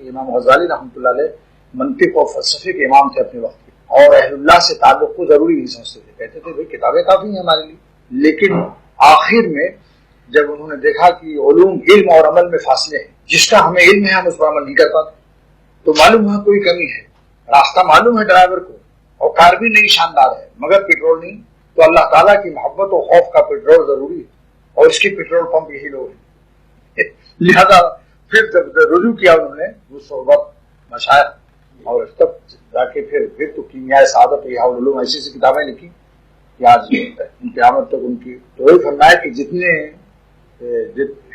کہ امام غزالی رحمۃ اللہ علیہ منطق اور فلسفے کے امام تھے اپنے وقت کے، اور اہل اللہ سے تعلق کو ضروری نہیں سمجھتے تھے، کہتے تھے بھائی کتابیں کافی ہیں ہمارے لیے. لیکن آخر میں جب انہوں نے دیکھا کہ علوم علم اور عمل میں فاصلے ہیں، جس کا ہمیں علم ہے ہم اس پر عمل نہیں کر پاتے، تو معلوم ہے کوئی کمی ہے. راستہ معلوم ہے ڈرائیور کو، اور کار بھی نہیں شاندار ہے مگر پیٹرول نہیں، تو اللہ تعالیٰ کی محبت و خوف کا پیٹرول ضروری ہے، اور اس کے پیٹرول پمپ یہی لوگ ہیں. لہذا پھر جب رجوع کیا انہوں نے وہ صحبت مشائخ، اور تب جا کے پھر تو کیمیائے سعادت یا علوم ایسی ایسی کتابیں لکھی کہ آج ان قیامت تک ان کی. تو وہی فرمایا کہ جتنے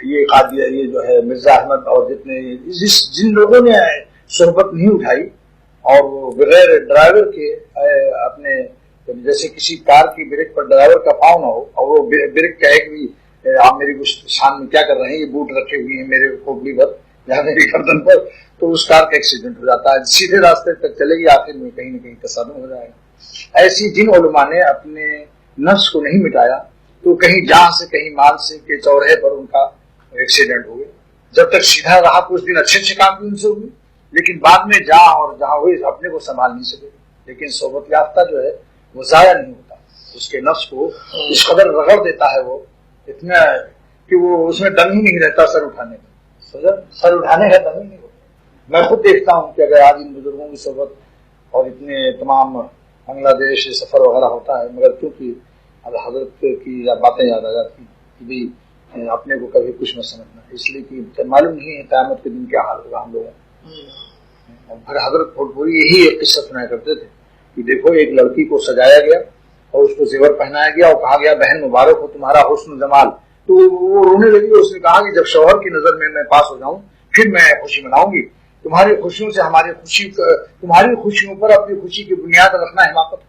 یہ قادیانی جو ہے مرزا احمد اور جتنے جن لوگوں نے صحبت نہیں اٹھائی اور وہ بغیر ڈرائیور کے اپنے جیسے کسی کار کی بریک پر ڈرائیور کا پاؤں نہ ہو اور وہ بریک کہے کہ آپ میری شان میں کیا کر رہے ہیں، یہ بوٹ رکھے ہوئے ہیں میرے کھوپڑی پر یا میری گردن پر، تو اس کار کا ایکسیڈنٹ ہو جاتا ہے، سیدھے راستے تک چلے گی، آخر میں کہیں نہ کہیں تصادم ہو جائے گا. ایسی جن علماء نے اپنے نفس کو نہیں مٹایا تو کہیں جہاں سے کہیں مال سے کے چوراہے پر ان کا ایکسیڈنٹ ہو گیا. جب تک سیدھا رہا کچھ دن اچھے اچھے کام بھی ان سے ہوئے، لیکن بعد میں جہاں ہوئے اپنے کو سنبھال نہیں سکے. لیکن صحبت یافتہ جو ہے وہ ضائع نہیں ہوتا، اس کے نفس کو اس قدر رگڑ دیتا ہے وہ اتنا کہ وہ اس میں دم ہی نہیں رہتا سر اٹھانے کا، سر اٹھانے کا دم ہی نہیں ہوتا. میں خود دیکھتا ہوں کہ اگر آج ان بزرگوں کی صحبت اور اتنے تمام بنگلہ دیش سفر وغیرہ ہوتا ہے، مگر کیونکہ حضرت کی باتیں یاد آ جاتی کہ بھی اپنے کو کبھی کچھ نہ سمجھنا، اس لیے کہ معلوم نہیں ہے قیامت کے دن کیا حال ہوگا ہم لوگوں. پھر حضرت پھول یہی ایک قصہ سنایا کرتے تھے کہ دیکھو ایک لڑکی کو سجایا گیا اور اس کو زیور پہنایا گیا اور کہا گیا بہن مبارک ہو تمہارا حسن و جمال. تو وہ رونے لگی، اس نے کہا کہ جب شوہر کی نظر میں پاس ہو جاؤں پھر میں خوشی مناؤں گی. تمہاری خوشیوں سے ہماری خوشی، تمہاری خوشیوں پر اپنی خوشی کی بنیاد رکھنا حماقت.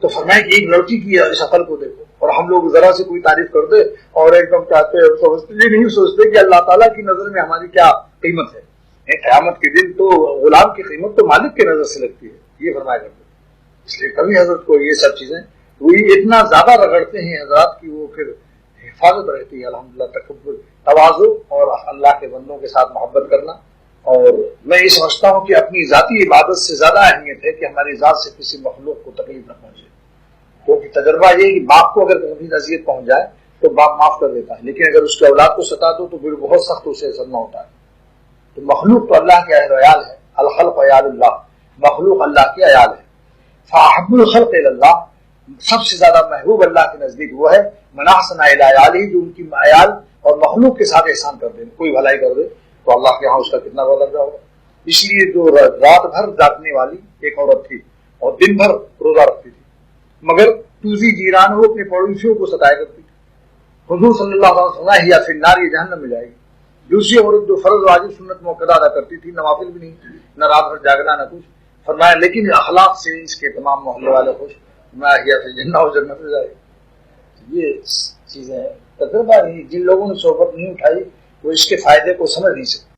تو فرمایا کہ ایک لڑکی کی اس عقل کو دیکھو، اور ہم لوگ ذرا سے کوئی تعریف کر دے اور ایک دم چاہتے یہ نہیں سوچتے کہ اللہ تعالیٰ کی نظر میں ہماری کیا قیمت ہے. قیامت کے دن تو غلام کی قیمت تو مالک کی نظر سے لگتی ہے، یہ فرمایا کرتے. اس لیے کبھی حضرت کو یہ سب چیزیں وہی اتنا زیادہ رگڑتے ہیں حضرات کی وہ پھر حفاظت رہتی ہے. الحمدللہ تکبر، تواضع اور اللہ کے بندوں کے ساتھ محبت کرنا. اور میں یہ سمجھتا ہوں کہ اپنی ذاتی عبادت سے زیادہ اہمیت ہے کہ ہماری ذات سے کسی مخلوق کو تکلیف نہ پہنچے. کیونکہ تجربہ یہ کہ باپ کو اگر کبھی اذیت پہنچ جائے تو باپ معاف کر دیتا ہے، لیکن اگر اس کے اولاد کو ستا دو تو پھر بہت سخت اسے صدمہ ہوتا ہے. تو مخلوق تو اللہ کے اہل و عیال ہے، الخلق عیال اللہ، مخلوق اللہ کے عیال ہے. فاحب الخلق الی اللہ، سب سے زیادہ محبوب اللہ کے نزدیک وہ ہے من احسن الی عیالہ، جو ان کی عیال اور مخلوق کے ساتھ احسان کر دے، کوئی بھلائی کر دے تو اللہ کے ہاں اس کا کتنا بڑا درجہ ہوگا. اس لیے جو رات بھر جاگنے والی ایک عورت تھی اور دن بھر روزہ رکھتی تھی، مگر توزی جیران ہو اپنے پڑوسیوں کو ستایا کرتی تھی. حضور صلی اللہ علیہ وسلم یا فی النار، یہ جہنم میں جائے گی. دوسری عورت جو فرض واجب سنت موقع ادا کرتی تھی، نوافل بھی نہیں، نہ رات بھر جاگنا نہ کچھ، فرمایا لیکن اخلاق سے اس کے تمام محلے والے خوش، فرمایا یا فی الجنہ، و جنت میں جائے گی. یہ چیزیں تجربہ نہیں، جن لوگوں نے صحبت نہیں اٹھائی وہ اس کے فائدے کو سمجھ نہیں سکتے.